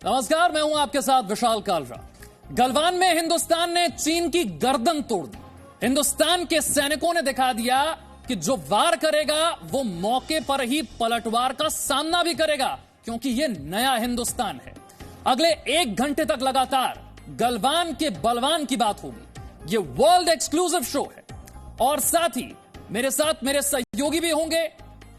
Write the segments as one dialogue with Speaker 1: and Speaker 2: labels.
Speaker 1: नमस्कार, मैं हूं आपके साथ विशाल कालरा। गलवान में हिंदुस्तान ने चीन की गर्दन तोड़ दी। हिंदुस्तान के सैनिकों ने दिखा दिया कि जो वार करेगा वो मौके पर ही पलटवार का सामना भी करेगा, क्योंकि ये नया हिंदुस्तान है। अगले 1 घंटे तक लगातार गलवान के बलवान की बात होगी। ये वर्ल्ड एक्सक्लूसिव शो है और साथ ही मेरे साथ मेरे सहयोगी भी होंगे।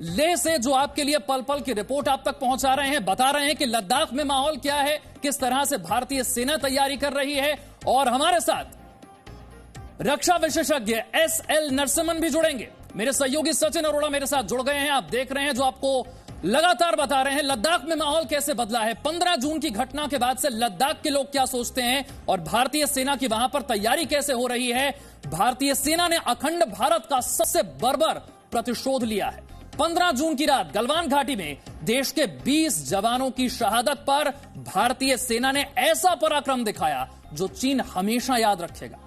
Speaker 1: लेह से जो आपके लिए पल पल की रिपोर्ट आप तक पहुंचा रहे हैं, बता रहे हैं कि लद्दाख में माहौल क्या है, किस तरह से भारतीय सेना तैयारी कर रही है। और हमारे साथ रक्षा विशेषज्ञ एसएल नरसिम्हन भी जुड़ेंगे। मेरे सहयोगी सचिन अरोड़ा मेरे साथ जुड़ गए हैं। आप देख रहे हैं जो आपको लगातार बता रहे हैं लद्दाख में माहौल कैसे बदला है। 15 जून की घटना के बाद से लद्दाख के लोग क्या सोचते हैं और भारतीय सेना की वहां पर तैयारी कैसे हो रही है। भारतीय सेना ने अखंड भारत का सबसे बर्बर प्रतिशोध लिया है। 15 जून की रात गलवान घाटी में देश के 20 जवानों की शहादत पर भारतीय सेना ने ऐसा पराक्रम दिखाया जो चीन हमेशा याद रखेगा।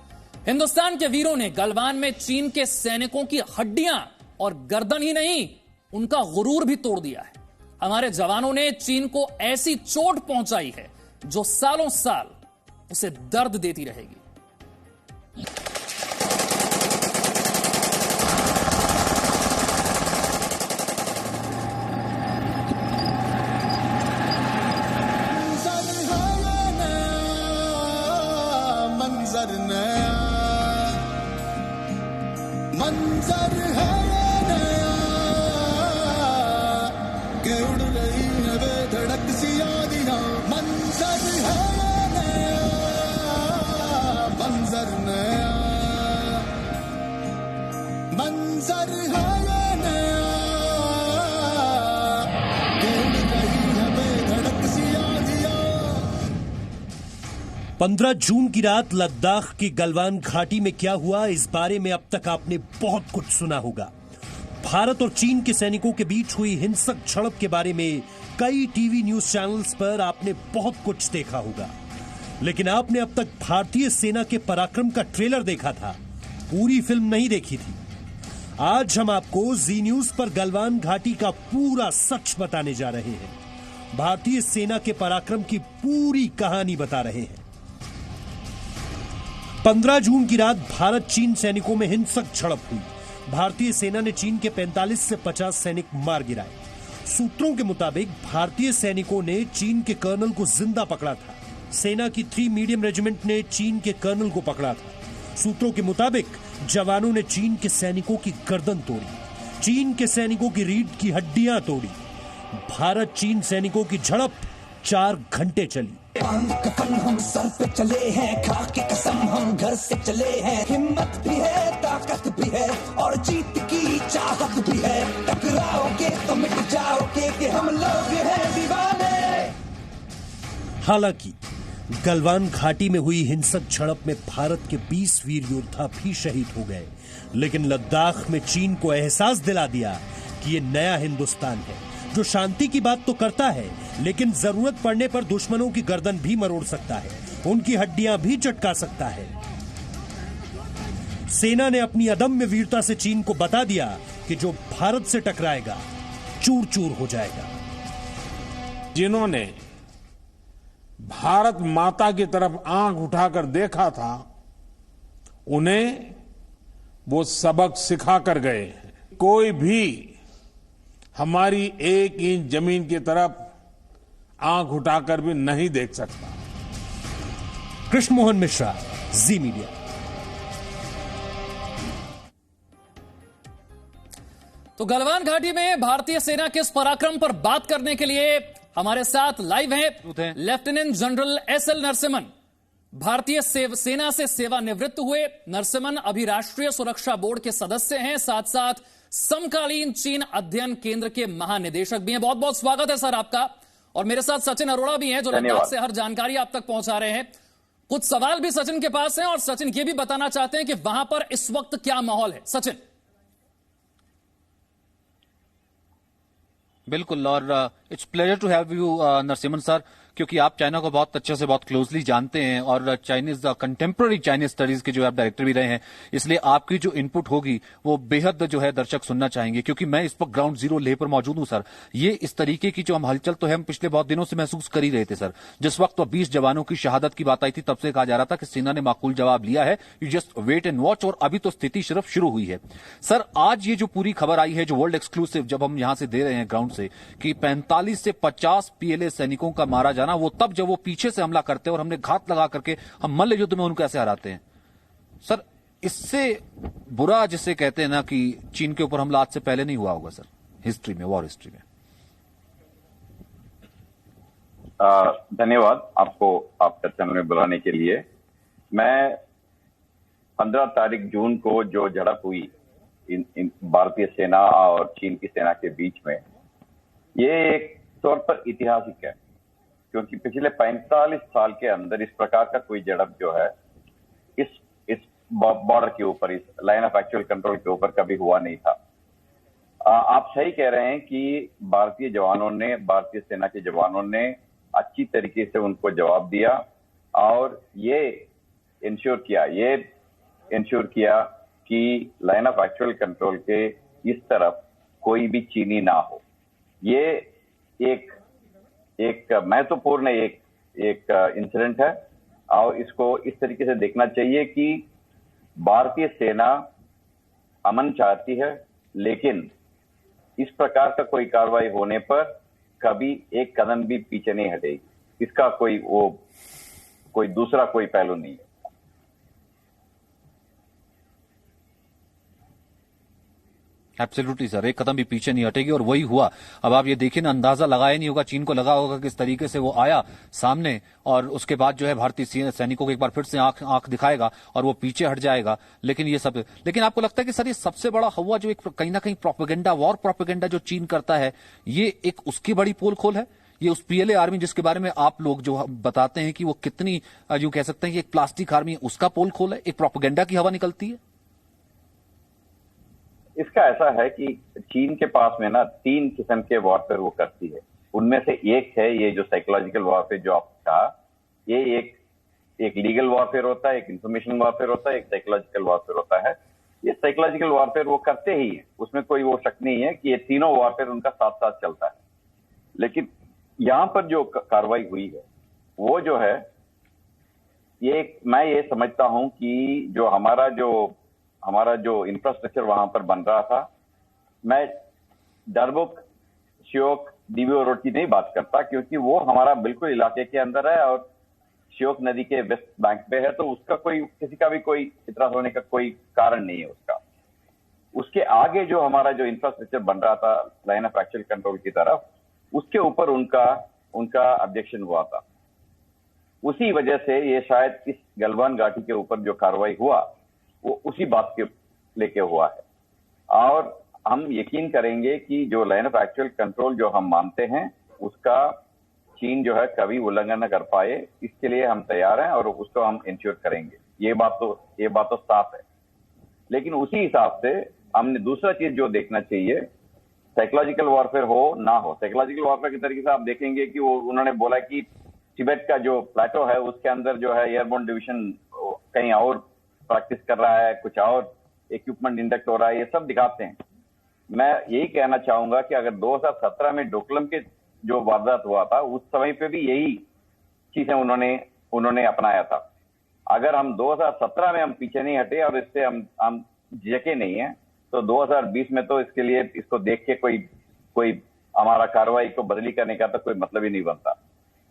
Speaker 1: हिंदुस्तान के वीरों ने गलवान में चीन के सैनिकों की हड्डियां और गर्दन ही नहीं, उनका गुरूर भी तोड़ दिया है। हमारे जवानों ने चीन को ऐसी चोट पहुंचाई है जो सालों साल उसे दर्द देती रहेगी।
Speaker 2: मंजर है नया कि उड़ रही है बेधड़क सी यादियां। मंजर है नया, मंजर नया, मंजर है नया कि उड़ रही है बेधड़क सी यादियां।
Speaker 3: 15 जून की रात लद्दाख की गलवान घाटी में क्या हुआ, इस बारे में अब तक आपने बहुत कुछ सुना होगा। भारत और चीन के सैनिकों के बीच हुई हिंसक झड़प के बारे में कई टीवी न्यूज चैनल्स पर आपने बहुत कुछ देखा होगा, लेकिन आपने अब तक भारतीय सेना के पराक्रम का ट्रेलर देखा था, पूरी फिल्म नहीं देखी थी। आज हम आपको जी न्यूज पर गलवान घाटी का पूरा सच बताने जा रहे हैं। भारतीय सेना के पराक्रम की पूरी कहानी बता रहे हैं। 15 जून की रात भारत चीन सैनिकों में हिंसक झड़प हुई। भारतीय सेना ने चीन के 45 से 50 सैनिक मार गिराए। सूत्रों के मुताबिक भारतीय सैनिकों ने चीन के कर्नल को जिंदा पकड़ा था। सेना की 3 मीडियम रेजिमेंट ने चीन के कर्नल को पकड़ा था। सूत्रों के मुताबिक जवानों ने चीन के सैनिकों की गर्दन तोड़ी, चीन के सैनिकों की रीढ़ की हड्डियां तोड़ी। भारत चीन सैनिकों की झड़प 4 घंटे चली।
Speaker 4: कफन हम सर पे चले हैं, खा के कसम हम घर से चले हैं। हिम्मत भी है, ताकत भी है और जीत की चाहत भी है। टकराओगे तो मिट जाओगे कि हम लोग हैं दीवाने।
Speaker 3: हालांकि गलवान घाटी में हुई हिंसक झड़प में भारत के 20 वीर योद्धा भी शहीद हो गए, लेकिन लद्दाख में चीन को एहसास दिला दिया कि ये नया हिंदुस्तान है जो शांति की बात तो करता है, लेकिन जरूरत पड़ने पर दुश्मनों की गर्दन भी मरोड़ सकता है, उनकी हड्डियां भी चटका सकता है। सेना ने अपनी अदम्य वीरता से चीन को बता दिया कि जो भारत से टकराएगा चूर चूर हो जाएगा।
Speaker 5: जिन्होंने भारत माता की तरफ आंख उठाकर देखा था, उन्हें वो सबक सिखा कर गए हैं। कोई भी हमारी 1 इंच जमीन की तरफ आंख उठाकर भी नहीं देख सकता।
Speaker 3: कृष्ण मोहन मिश्रा, जी मीडिया।
Speaker 1: तो गलवान घाटी में भारतीय सेना के इस पराक्रम पर बात करने के लिए हमारे साथ लाइव हैं लेफ्टिनेंट जनरल एसएल नरसिम्हन। भारतीय सेना से सेवानिवृत्त हुए नरसिम्हन अभी राष्ट्रीय सुरक्षा बोर्ड के सदस्य हैं, साथ साथ समकालीन चीन अध्ययन केंद्र के महानिदेशक भी हैं। बहुत बहुत स्वागत है सर आपका। और मेरे साथ सचिन अरोड़ा भी हैं जो लद्दाख से हर जानकारी आप तक पहुंचा रहे हैं। कुछ सवाल भी सचिन के पास हैं और सचिन ये भी बताना चाहते हैं कि वहां पर इस वक्त क्या माहौल है। सचिन।
Speaker 6: बिल्कुल, और it's pleasure to have you Narasimhan sir, क्योंकि आप चाइना को बहुत अच्छे से बहुत क्लोजली जानते हैं और चाइनीज कंटेम्प्रेरी चाइनीज स्टडीज के जो आप डायरेक्टर भी रहे हैं, इसलिए आपकी जो इनपुट होगी वो बेहद जो है दर्शक सुनना चाहेंगे, क्योंकि मैं इस वक्त ग्राउंड जीरो लेह पर मौजूद हूं सर। ये इस तरीके की जो हम हलचल तो है हम पिछले बहुत दिनों से महसूस कर ही रहे थे सर। जिस वक्त 20 जवानों की शहादत की बात आई थी तब से कहा जा रहा था कि सेना ने माकूल जवाब लिया है, you just wait and watch, और अभी तो स्थिति सिर्फ शुरू हुई है। सर आज ये जो पूरी खबर आई है जो वर्ल्ड एक्सक्लूसिव जब हम यहां से दे रहे हैं ग्राउंड से कि 45 से 50 पीएलए सैनिकों का मारा जाना, वो तब जब वो पीछे से हमला करते हैं और हमने घात लगा करके हम मल्ल युद्ध में उनको ऐसे हराते हैं। सर इससे बुरा जिसे कहते हैं ना कि चीन के ऊपर हमला आज से पहले नहीं हुआ होगा सर हिस्ट्री में, वॉर हिस्ट्री में।
Speaker 7: धन्यवाद आपको आपका चैनल में बुलाने के लिए। मैं 15 तारीख जून को जो झड़प हुई इन भारतीय सेना और चीन की सेना के बीच में, ये एक तौर पर ऐतिहासिक है, क्योंकि पिछले 45 साल के अंदर इस प्रकार का कोई झड़प जो है इस बॉर्डर के ऊपर, इस लाइन ऑफ एक्चुअल कंट्रोल के ऊपर कभी हुआ नहीं था। आप सही कह रहे हैं कि भारतीय सेना के जवानों ने अच्छी तरीके से उनको जवाब दिया और ये इंश्योर किया कि लाइन ऑफ एक्चुअल कंट्रोल के इस तरफ कोई भी चीनी ना हो। ये एक महत्वपूर्ण एक इंसिडेंट है और इसको इस तरीके से देखना चाहिए कि भारतीय सेना अमन चाहती है, लेकिन इस प्रकार का कोई कार्रवाई होने पर कभी एक कदम भी पीछे नहीं हटेगी। इसका कोई दूसरा कोई पहलू नहीं है।
Speaker 6: एब्सोल्युटली सर, एक कदम भी पीछे नहीं हटेगी और वही हुआ। अब आप ये देखिए ना, अंदाजा लगाया नहीं होगा, चीन को लगा होगा किस तरीके से वो आया सामने और उसके बाद जो है भारतीय सैनिकों को एक बार फिर से आंख दिखाएगा और वो पीछे हट जाएगा। लेकिन आपको लगता है कि सर ये सबसे बड़ा हुआ जो एक कहीं ना कहीं प्रोपेगेंडा, वॉर प्रोपेगेंडा जो चीन करता है, ये एक उसकी बड़ी पोल खोल है? ये उस पीएलए आर्मी जिसके बारे में आप लोग जो बताते हैं कि वो कितनी यूं कह सकते हैं कि एक प्लास्टिक आर्मी, उसका पोल खोल है, एक प्रोपेगेंडा की हवा निकलती है?
Speaker 7: इसका ऐसा है कि चीन के पास में ना 3 किस्म के वॉरफेयर वो करती है। उनमें से एक है ये जो साइकोलॉजिकल वॉरफेयर जो आप कहा, ये एक लीगल वॉरफेयर होता है, एक इंफॉर्मेशन वॉरफेयर होता है, एक साइकोलॉजिकल वॉरफेयर होता है। ये साइकोलॉजिकल वॉरफेयर वो करते ही है, उसमें कोई वो शक नहीं है कि ये तीनों वॉरफेयर उनका साथ साथ चलता है। लेकिन यहां पर जो कार्रवाई हुई है वो जो है, मैं ये समझता हूं कि जो हमारा जो इंफ्रास्ट्रक्चर वहां पर बन रहा था, मैं डरबुक, श्योक, दिव्यो रोड की नहीं बात करता, क्योंकि वो हमारा बिल्कुल इलाके के अंदर है और श्योक नदी के वेस्ट बैंक पे है, तो उसका किसी का भी कोई इतराज होने का कोई कारण नहीं है उसका। उसके आगे जो हमारा जो इंफ्रास्ट्रक्चर बन रहा था लाइन ऑफ एक्चुअल कंट्रोल की तरफ, उसके ऊपर उनका ऑब्जेक्शन हुआ था। उसी वजह से ये शायद इस गलवान घाटी के ऊपर जो कार्रवाई हुआ वो उसी बात के लेके हुआ है। और हम यकीन करेंगे कि जो लाइन ऑफ एक्चुअल कंट्रोल जो हम मानते हैं उसका चीन जो है कभी उल्लंघन न कर पाए, इसके लिए हम तैयार हैं और उसको हम इंश्योर करेंगे। ये बात तो साफ है। लेकिन उसी हिसाब से हमने दूसरा चीज जो देखना चाहिए, साइकोलॉजिकल वॉरफेयर हो ना हो। साइकोलॉजिकल वॉरफेयर के तरीके से आप देखेंगे कि उन्होंने बोला कि तिब्बत का जो प्लेटो है उसके अंदर जो है एयरबोर्न डिवीजन कहीं और प्रैक्टिस कर रहा है, कुछ और इक्विपमेंट इंडक्ट हो रहा है, ये सब दिखाते हैं। मैं यही कहना चाहूंगा कि अगर 2017 में डोकलम के जो वारदात हुआ था उस समय पे भी यही चीजें उन्होंने अपनाया था। अगर हम 2017 में हम पीछे नहीं हटे और इससे हम झिझके नहीं है, तो 2020 में तो इसके लिए इसको देख के कोई हमारा कार्रवाई को बदली करने का तो कोई मतलब ही नहीं बनता।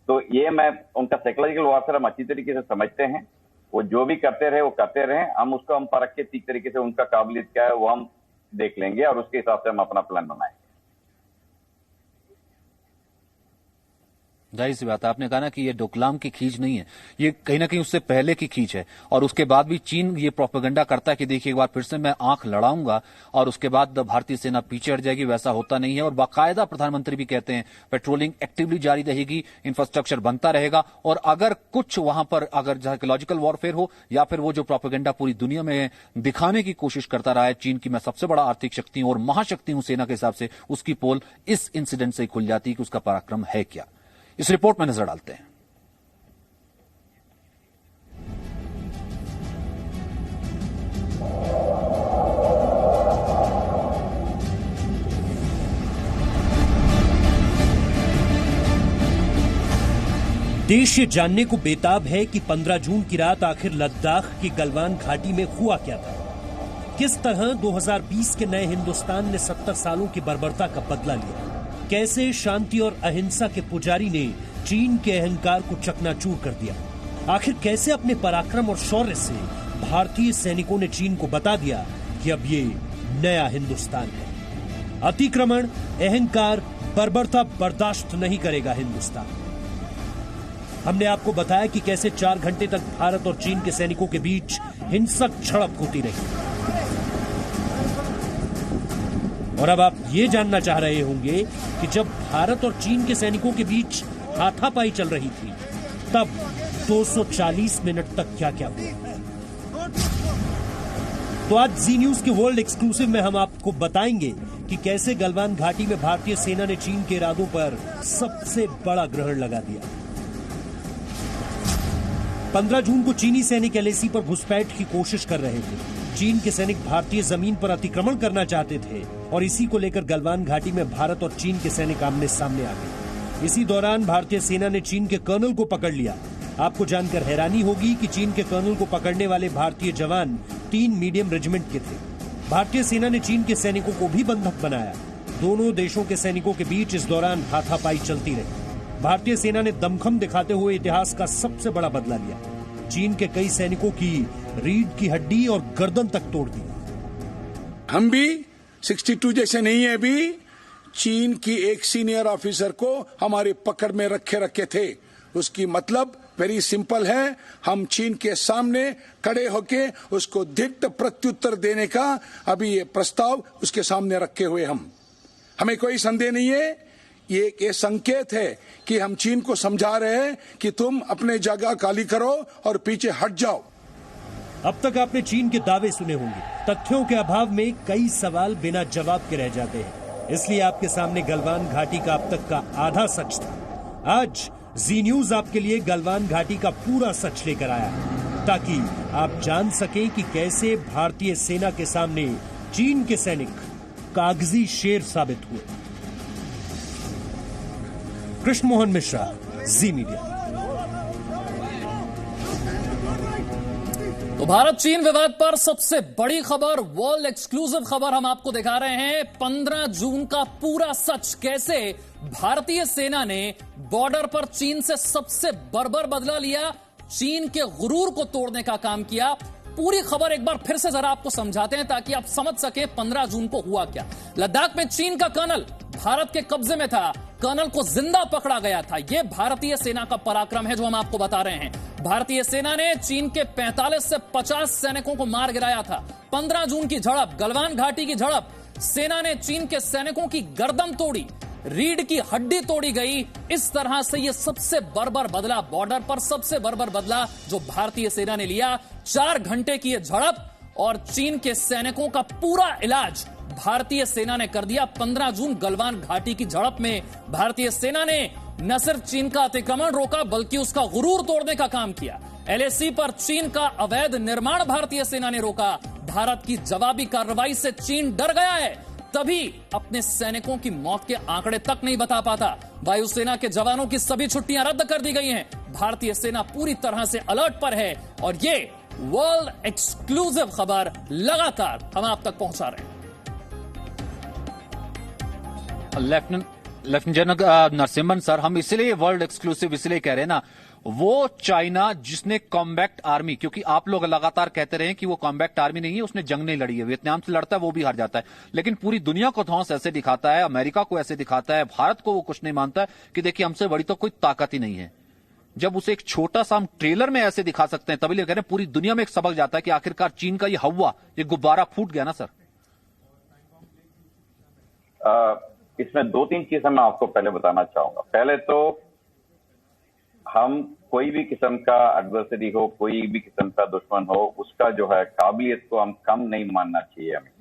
Speaker 7: तो ये मैं उनका साइकोलॉजिकल वॉरफेयर हम अच्छी तरीके से समझते हैं। वो जो भी करते रहे, हम उसको हम परख के ठीक तरीके से उनका काबिलियत क्या है वो हम देख लेंगे और उसके हिसाब से हम अपना प्लान बनाएंगे।
Speaker 6: जाहिर सी बात है, आपने कहा ना कि ये डोकलाम की खींच नहीं है, ये कहीं ना कहीं उससे पहले की खींच है। और उसके बाद भी चीन ये प्रोपेगेंडा करता है कि देखिए एक बार फिर से मैं आंख लड़ाऊंगा और उसके बाद भारतीय सेना पीछे हट जाएगी। वैसा होता नहीं है और बाकायदा प्रधानमंत्री भी कहते हैं पेट्रोलिंग एक्टिवली जारी रहेगी, इंफ्रास्ट्रक्चर बनता रहेगा और अगर कुछ वहां पर अगर साइकोलॉजिकल वॉरफेयर हो या फिर वो जो प्रोपेगेंडा पूरी दुनिया में दिखाने की कोशिश करता रहा है चीन की मैं सबसे बड़ा आर्थिक शक्ति हूं और महाशक्ति हूं सेना के हिसाब से, उसकी पोल इस इंसिडेंट से खुल जाती है कि उसका पराक्रम है क्या। इस रिपोर्ट में नजर डालते हैं।
Speaker 3: देश ये जानने को बेताब है कि 15 जून की रात आखिर लद्दाख की गलवान घाटी में हुआ क्या था। किस तरह 2020 के नए हिंदुस्तान ने 70 सालों की बर्बरता का बदला लिया। कैसे शांति और अहिंसा के पुजारी ने चीन के अहंकार को चकनाचूर कर दिया। आखिर कैसे अपने पराक्रम और शौर्य से भारतीय सैनिकों ने चीन को बता दिया कि अब ये नया हिंदुस्तान है। अतिक्रमण, अहंकार, बर्बरता बर्दाश्त नहीं करेगा हिंदुस्तान। हमने आपको बताया कि कैसे 4 घंटे तक भारत और चीन के सैनिकों के बीच हिंसक झड़प होती रही। और अब आप ये जानना चाह रहे होंगे कि जब भारत और चीन के सैनिकों के बीच हाथापाई चल रही थी तब 240 मिनट तक क्या क्या हुआ। तो आज जी न्यूज के वर्ल्ड एक्सक्लूसिव में हम आपको बताएंगे कि कैसे गलवान घाटी में भारतीय सेना ने चीन के इरादों पर सबसे बड़ा ग्रहण लगा दिया। 15 जून को चीनी सैनिक एलएसी पर घुसपैठ की कोशिश कर रहे थे। चीन के सैनिक भारतीय जमीन पर अतिक्रमण करना चाहते थे और इसी को लेकर गलवान घाटी में भारत और चीन के सैनिक आमने सामने आ गए। इसी दौरान भारतीय सेना ने चीन के कर्नल को पकड़ लिया। आपको जानकर हैरानी होगी कि चीन के कर्नल को पकड़ने वाले भारतीय जवान 3 मीडियम रेजिमेंट के थे। भारतीय सेना ने चीन के सैनिकों को भी बंधक बनाया। दोनों देशों के सैनिकों के बीच इस दौरान हाथापाई चलती रही। भारतीय सेना ने दमखम दिखाते हुए इतिहास का सबसे बड़ा बदला लिया। चीन के कई सैनिकों की रीढ़ की हड्डी और गर्दन तक तोड़ दी।
Speaker 8: हम भी 62 जैसे नहीं है, अभी चीन की एक सीनियर ऑफिसर को हमारी पकड़ में रखे थे। उसकी मतलब वेरी सिंपल है, हम चीन के सामने खड़े होके उसको धिट प्रत्युत्तर देने का अभी ये प्रस्ताव उसके सामने रखे हुए हमें कोई संदेह नहीं है। ये संकेत है कि हम चीन को समझा रहे हैं कि तुम अपने जगह खाली करो और पीछे हट जाओ।
Speaker 3: अब तक आपने चीन के दावे सुने होंगे। तथ्यों के अभाव में कई सवाल बिना जवाब के रह जाते हैं, इसलिए आपके सामने गलवान घाटी का अब तक का आधा सच था। आज जी न्यूज आपके लिए गलवान घाटी का पूरा सच लेकर आया है, ताकि आप जान सकें कि कैसे भारतीय सेना के सामने चीन के सैनिक कागजी शेर साबित हुए। कृष्ण मोहन मिश्रा, जी मीडिया।
Speaker 1: तो भारत चीन विवाद पर सबसे बड़ी खबर, वर्ल्ड एक्सक्लूसिव खबर हम आपको दिखा रहे हैं। 15 जून का पूरा सच, कैसे भारतीय सेना ने बॉर्डर पर चीन से सबसे बर्बर बदला लिया, चीन के गुरूर को तोड़ने का काम किया। पूरी खबर एक बार फिर से जरा आपको समझाते हैं ताकि आप समझ सके 15 जून को हुआ क्या। लद्दाख में चीन का कर्नल भारत के कब्जे में था, कर्नल को जिंदा पकड़ा गया था। यह भारतीय सेना का पराक्रम है जो हम आपको बता रहे हैं। भारतीय सेना ने चीन के 45 से 50 सैनिकों को मार गिराया था। 15 जून की झड़प, गलवान घाटी की झड़प, सेना ने चीन के सैनिकों की गर्दन तोड़ी, रीढ़ की हड्डी तोड़ी गई। इस तरह से यह सबसे बर्बर बदला, बॉर्डर पर सबसे बर्बर बदला जो भारतीय सेना ने लिया। 4 घंटे की यह झड़प और चीन के सैनिकों का पूरा इलाज भारतीय सेना ने कर दिया। 15 जून गलवान घाटी की झड़प में भारतीय सेना ने न सिर्फ चीन का अतिक्रमण रोका बल्कि उसका गुरूर तोड़ने का काम किया। एलएसी पर चीन का अवैध निर्माण भारतीय सेना ने रोका। भारत की जवाबी कार्रवाई से चीन डर गया है, तभी अपने सैनिकों की मौत के आंकड़े तक नहीं बता पाता। वायुसेना के जवानों की सभी छुट्टियां रद्द कर दी गई हैं। भारतीय सेना पूरी तरह से अलर्ट पर है और ये वर्ल्ड एक्सक्लूसिव खबर लगातार हम आप तक पहुंचा रहे हैं।
Speaker 6: लेफ्टिनेंट जनरल नरसिम्हन सर, हम इसलिए वर्ल्ड एक्सक्लूसिव इसलिए कह रहे हैं ना, वो चाइना जिसने कॉम्बैक्ट आर्मी, क्योंकि आप लोग लगातार कहते रहे कि वो कॉम्बैक्ट आर्मी नहीं है, उसने जंग नहीं लड़ी है, वियतनाम से लड़ता है वो भी हार जाता है, लेकिन पूरी दुनिया को धौंस ऐसे दिखाता है, अमेरिका को ऐसे दिखाता है, भारत को वो कुछ नहीं मानता है कि देखिए हमसे बड़ी तो कोई ताकत ही नहीं है। जब उसे एक छोटा सा हम ट्रेलर में ऐसे दिखा सकते हैं, तभी कह रहे हैं पूरी दुनिया में एक सबक जाता है कि आखिरकार चीन का ये हवा, ये गुब्बारा फूट गया ना सर।
Speaker 7: इसमें 2-3 चीजें मैं आपको पहले बताना चाहूंगा। पहले तो हम कोई भी किस्म का एडवर्सरी हो, कोई भी किस्म का दुश्मन हो, उसका जो है काबिलियत को हम कम नहीं मानना चाहिए हमें,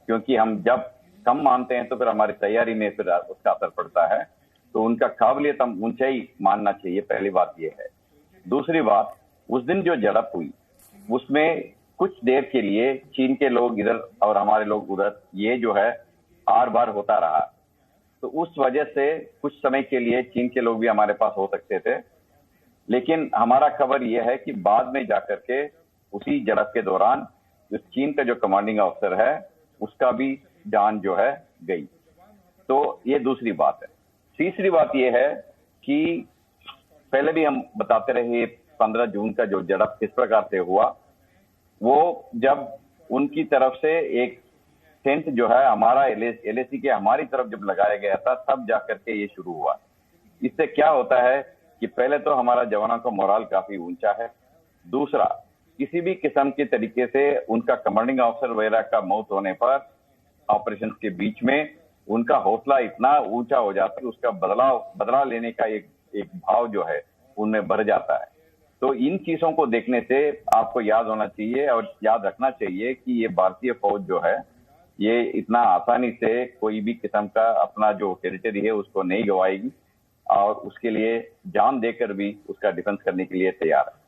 Speaker 7: क्योंकि हम जब कम मानते हैं तो फिर हमारी तैयारी में फिर उसका असर पड़ता है। तो उनका काबिलियत हम ऊंचाई मानना चाहिए, पहली बात यह है। दूसरी बात, उस दिन जो झड़प हुई उसमें कुछ देर के लिए चीन के लोग इधर और हमारे लोग उधर, ये जो है आर बार होता रहा। तो उस वजह से कुछ समय के लिए चीन के लोग भी हमारे पास हो सकते थे, लेकिन हमारा खबर यह है कि बाद में जाकर के उसी झड़प के दौरान जो चीन का जो कमांडिंग ऑफिसर है उसका भी जान जो है गई। तो ये दूसरी बात है। तीसरी बात यह है कि पहले भी हम बताते रहे 15 जून का जो झड़प किस प्रकार से हुआ, वो जब उनकी तरफ से एक टेंट जो है हमारा एलएसी के हमारी तरफ जब लगाया गया था, तब जाकर के ये शुरू हुआ। इससे क्या होता है कि पहले तो हमारा जवानों का मोराल काफी ऊंचा है। दूसरा, किसी भी किस्म के तरीके से उनका कमांडिंग ऑफिसर वगैरह का मौत होने पर ऑपरेशन के बीच में उनका हौसला इतना ऊंचा हो जाता है कि उसका बदला लेने का एक भाव जो है उनमें बढ़ जाता है। तो इन चीजों को देखने से आपको याद होना चाहिए और याद रखना चाहिए कि ये भारतीय फौज जो है ये इतना आसानी से कोई भी किस्म का अपना जो टेरिटरी है उसको नहीं गवाएगी और उसके लिए जान देकर भी उसका डिफेंस करने के लिए तैयार है।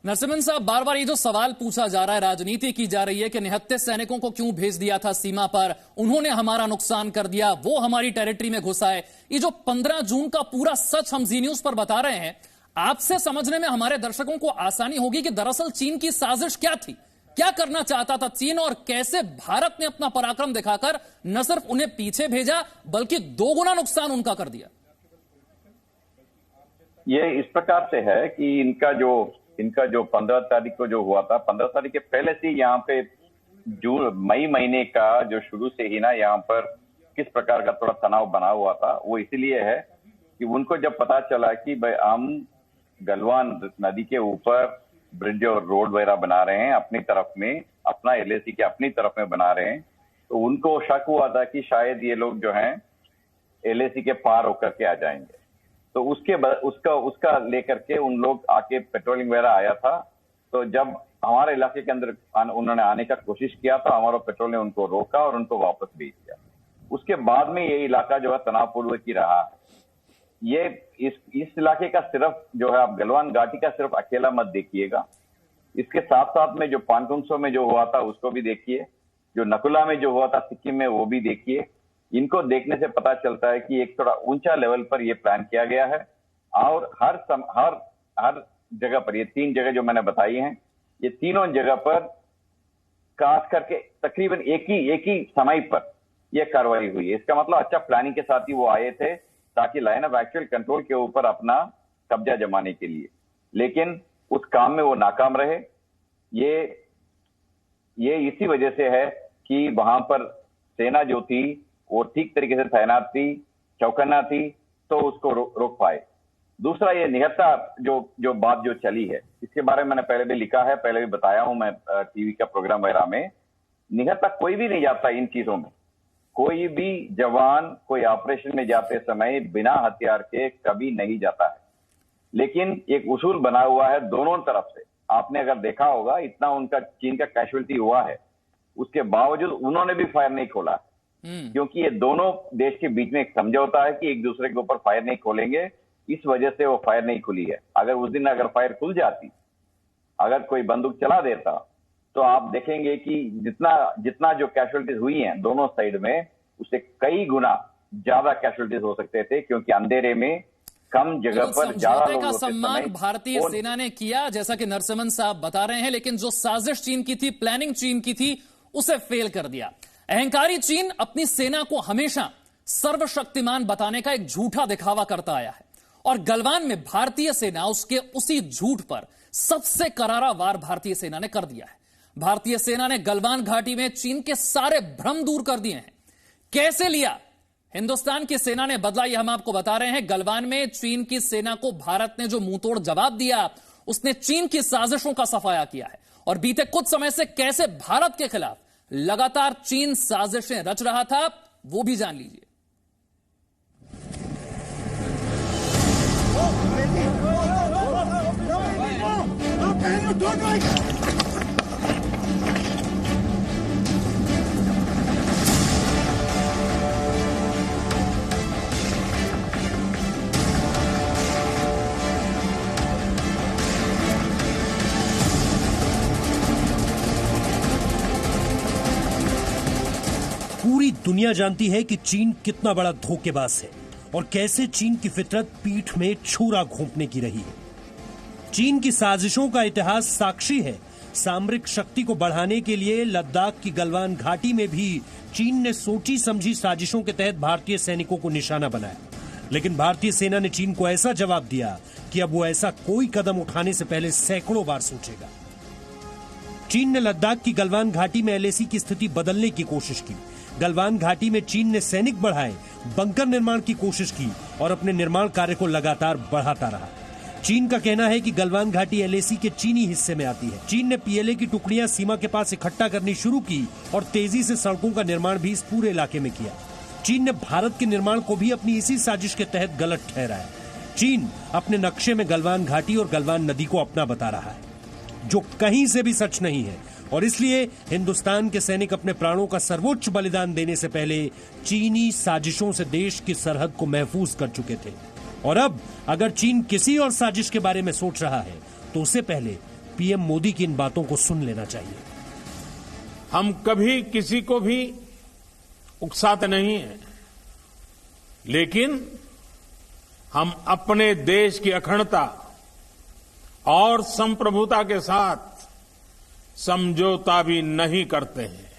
Speaker 1: नरसिम्हन साहब, बार बार ये जो सवाल पूछा जा रहा है, राजनीति की जा रही है कि निहत्थे सैनिकों को क्यों भेज दिया था सीमा पर, उन्होंने हमारा नुकसान कर दिया, वो हमारी टेरिटरी में घुसा है। ये जो 15 जून का पूरा सच हम जी न्यूज पर बता रहे हैं, आपसे समझने में हमारे दर्शकों को आसानी होगी कि दरअसल चीन की साजिश क्या थी, क्या करना चाहता था चीन, और कैसे भारत ने अपना पराक्रम दिखाकर न सिर्फ उन्हें पीछे भेजा बल्कि 2 गुना नुकसान उनका कर दिया।
Speaker 7: ये इस प्रकार से है कि इनका जो 15 तारीख को जो हुआ था, 15 तारीख के पहले से यहाँ पे मई महीने का जो शुरू से ही ना यहाँ पर किस प्रकार का थोड़ा तनाव बना हुआ था, वो इसलिए है कि उनको जब पता चला कि भाई हम गलवान नदी के ऊपर ब्रिज और रोड वगैरह बना रहे हैं अपनी तरफ में, अपना एलएसी के अपनी तरफ में बना रहे हैं, तो उनको शक हुआ था कि शायद ये लोग जो हैं एलएसी के पार होकर के आ जाएंगे। तो उसका लेकर के उन लोग आके पेट्रोलिंग वगैरह आया था। तो जब हमारे इलाके के अंदर उन्होंने आने का कोशिश किया तो हमारा पेट्रोल ने उनको रोका और उनको वापस भेज दिया। उसके बाद में ये इलाका जो है तनावपूर्वक ही रहा है। ये इस इलाके का सिर्फ जो है आप गलवान घाटी का सिर्फ अकेला मत देखिएगा, इसके साथ साथ में जो पानकुंगसो में जो हुआ था उसको भी देखिए, जो नकुला में जो हुआ था सिक्किम में वो भी देखिए। इनको देखने से पता चलता है कि एक थोड़ा ऊंचा लेवल पर ये प्लान किया गया है और हर जगह पर, ये 3 जगह जो मैंने बताई हैं, ये तीनों जगह पर खास करके तकरीबन एक ही समय पर यह कार्रवाई हुई है। इसका मतलब अच्छा प्लानिंग के साथ ही वो आए थे ताकि लाइन ऑफ एक्चुअल कंट्रोल के ऊपर अपना कब्जा जमाने के लिए, लेकिन उस काम में वो नाकाम रहे। ये इसी वजह से है कि वहां पर सेना जो थी वो ठीक तरीके से तैनात थी, चौकन्ना थी, तो उसको रोक पाए। दूसरा, ये निहत्था जो बात जो चली है, इसके बारे में मैंने पहले भी लिखा है, पहले भी बताया हूं मैं टीवी का प्रोग्राम वगैरह में। निहत्था कोई भी नहीं जाता इन चीजों में, कोई भी जवान कोई ऑपरेशन में जाते समय बिना हथियार के कभी नहीं जाता है, लेकिन एक उसूल बना हुआ है दोनों तरफ से। आपने अगर देखा होगा इतना उनका चीन का कैजुअल्टी हुआ है, उसके बावजूद उन्होंने भी फायर नहीं खोला, क्योंकि ये दोनों देश के बीच में एक समझौता है कि एक दूसरे के ऊपर फायर नहीं खोलेंगे। इस वजह से वो फायर नहीं खुली है। अगर उस दिन अगर फायर खुल जाती, अगर कोई बंदूक चला देता, तो आप देखेंगे कि जितना जो कैजुअल्टीज हुई हैं दोनों साइड में, उससे कई गुना ज्यादा कैजुअल्टीज हो सकते थे, क्योंकि अंधेरे में कम जगह पर ज्यादा लोग
Speaker 1: का सम्मान भारतीय सेना ने किया, जैसा कि नरसिम्हन साहब बता रहे हैं, लेकिन जो साजिश चीन की थी, प्लानिंग चीन की थी, उसे फेल कर दिया। अहंकारी चीन अपनी सेना को हमेशा सर्वशक्तिमान बताने का एक झूठा दिखावा करता आया है और गलवान में भारतीय सेना उसके उसी झूठ पर सबसे करारा वार भारतीय सेना ने कर दिया है। भारतीय सेना ने गलवान घाटी में चीन के सारे भ्रम दूर कर दिए हैं। कैसे लिया हिंदुस्तान की सेना ने बदला, यह हम आपको बता रहे हैं। गलवान में चीन की सेना को भारत ने जो मुंहतोड़ जवाब दिया, उसने चीन की साजिशों का सफाया किया है और बीते कुछ समय से कैसे भारत के खिलाफ लगातार चीन साजिशें रच रहा था, वो भी जान लीजिए।
Speaker 3: पूरी दुनिया जानती है कि चीन कितना बड़ा धोखेबाज है और कैसे चीन की फितरत पीठ में छुरा घोंपने की रही है। चीन की साजिशों का इतिहास साक्षी है। सामरिक शक्ति को बढ़ाने के लिए लद्दाख की गलवान घाटी में भी चीन ने सोची समझी साजिशों के तहत भारतीय सैनिकों को निशाना बनाया, लेकिन भारतीय सेना ने चीन को ऐसा जवाब दिया कि अब वो ऐसा कोई कदम उठाने से पहले सैकड़ों बार सोचेगा। चीन ने लद्दाख की गलवान घाटी में एलएसी की स्थिति बदलने की कोशिश की। गलवान घाटी में चीन ने सैनिक बढ़ाए, बंकर निर्माण की कोशिश की और अपने निर्माण कार्य को लगातार बढ़ाता रहा। चीन का कहना है कि गलवान घाटी एलएसी के चीनी हिस्से में आती है। चीन ने पीएलए की टुकड़ियां सीमा के पास इकट्ठा करनी शुरू की और तेजी से सड़कों का निर्माण भी इस पूरे इलाके में किया। चीन ने भारत के निर्माण को भी अपनी इसी साजिश के तहत गलत ठहराया। चीन अपने नक्शे में गलवान घाटी और गलवान नदी को अपना बता रहा है, जो कहीं से भी सच नहीं है, और इसलिए हिंदुस्तान के सैनिक अपने प्राणों का सर्वोच्च बलिदान देने से पहले चीनी साजिशों से देश की सरहद को महफूज कर चुके थे। और अब अगर चीन किसी और साजिश के बारे में सोच रहा है तो उससे पहले पीएम मोदी की इन बातों को सुन लेना चाहिए।
Speaker 5: हम कभी किसी को भी उकसाते नहीं हैं, लेकिन हम अपने देश की अखंडता और संप्रभुता के साथ समझौता भी नहीं करते हैं।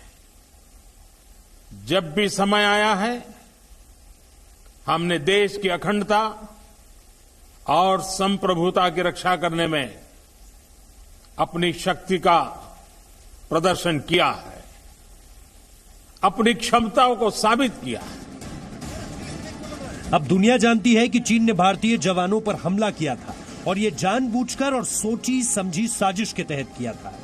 Speaker 5: जब भी समय आया है, हमने देश की अखंडता और संप्रभुता की रक्षा करने में अपनी शक्ति का प्रदर्शन किया है, अपनी क्षमताओं को साबित किया है।
Speaker 3: अब दुनिया जानती है कि चीन ने भारतीय जवानों पर हमला किया था और ये जानबूझकर और सोची समझी साजिश के तहत किया था।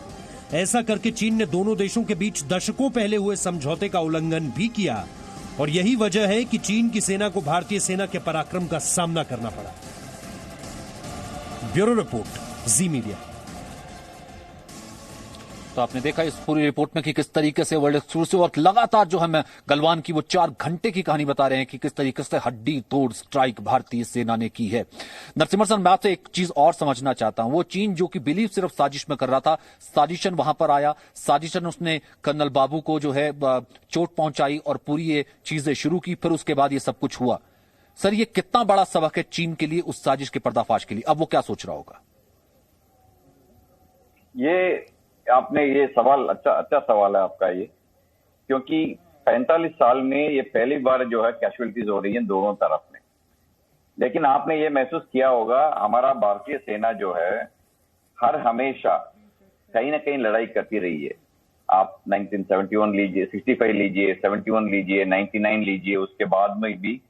Speaker 3: ऐसा करके चीन ने दोनों देशों के बीच दशकों पहले हुए समझौते का उल्लंघन भी किया और यही वजह है कि चीन की सेना को भारतीय सेना के पराक्रम का सामना करना पड़ा। ब्यूरो रिपोर्ट, जी मीडिया।
Speaker 6: तो आपने देखा इस पूरी रिपोर्ट में कि किस तरीके से वर्ल्ड एक्सक्लूसिव और लगातार जो हमें गलवान की वो 4 घंटे की कहानी बता रहे हैं कि किस तरीके से हड्डी तोड़ स्ट्राइक भारतीय सेना ने की है। नरसिम्हा सर, मैं आपसे एक चीज और समझना चाहता हूं। वो चीन जो कि बिलीव सिर्फ साजिश में कर रहा था, साजिशन वहां पर आया, साजिशन उसने कर्नल बाबू को जो है चोट पहुंचाई और पूरी ये चीजें शुरू की, फिर उसके बाद ये सब कुछ हुआ। सर, ये कितना बड़ा सबक है चीन के लिए उस साजिश के पर्दाफाश के लिए? अब वो क्या सोच रहा होगा?
Speaker 7: ये आपने ये सवाल अच्छा सवाल है आपका ये, क्योंकि 45 साल में ये पहली बार जो है कैजुअलिटीज हो रही है दोनों तरफ में। लेकिन आपने ये महसूस किया होगा, हमारा भारतीय सेना जो है हर हमेशा कहीं ना कहीं लड़ाई करती रही है। आप 1971 लीजिए, 65 लीजिए, 71 लीजिए, 99 लीजिए, उसके बाद में भी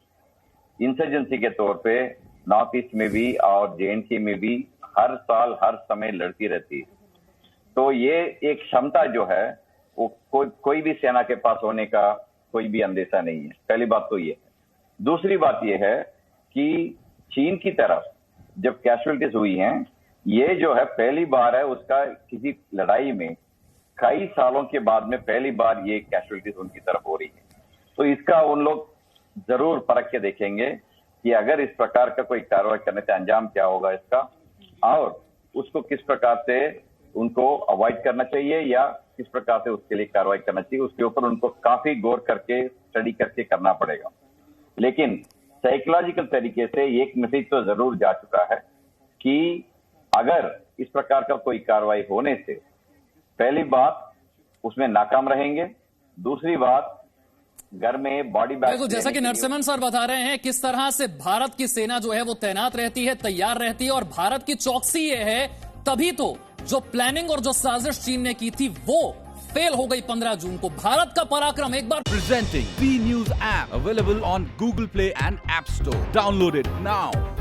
Speaker 7: इंसर्जेंसी के तौर पे नॉर्थ ईस्ट में भी और जेएनके में भी हर साल हर समय लड़ती रहती है। तो ये एक क्षमता जो है वो कोई भी सेना के पास होने का कोई भी अंदेशा नहीं है। पहली बात तो ये है। दूसरी बात ये है कि चीन की तरफ जब कैजुअलिटीज हुई हैं, ये जो है पहली बार है उसका किसी लड़ाई में कई सालों के बाद में पहली बार ये कैजुअलिटीज उनकी तरफ हो रही है। तो इसका उन लोग जरूर परख के देखेंगे कि अगर इस प्रकार का कोई कार्रवाई करने से अंजाम क्या होगा इसका, और उसको किस प्रकार से उनको अवॉइड करना चाहिए या किस प्रकार से उसके लिए कार्रवाई करना चाहिए। उसके ऊपर उनको काफी गौर करके स्टडी करके करना पड़ेगा। लेकिन साइकोलॉजिकल तरीके से एक मैसेज तो जरूर जा चुका है कि अगर इस प्रकार का कोई कार्रवाई होने से पहली बात उसमें नाकाम रहेंगे, दूसरी बात घर में बॉडी बैग।
Speaker 1: देखो, जैसा कि नरसिम्हन सर बता रहे हैं किस तरह से भारत की सेना जो है वो तैनात रहती है, तैयार रहती है, और भारत की चौकसी ये है, तभी तो जो प्लानिंग और जो साजिश चीन ने की थी वो फेल हो गई 15 जून को। भारत का पराक्रम एक बार।
Speaker 9: Presenting B News app available on Google Play and App Store. Download it now.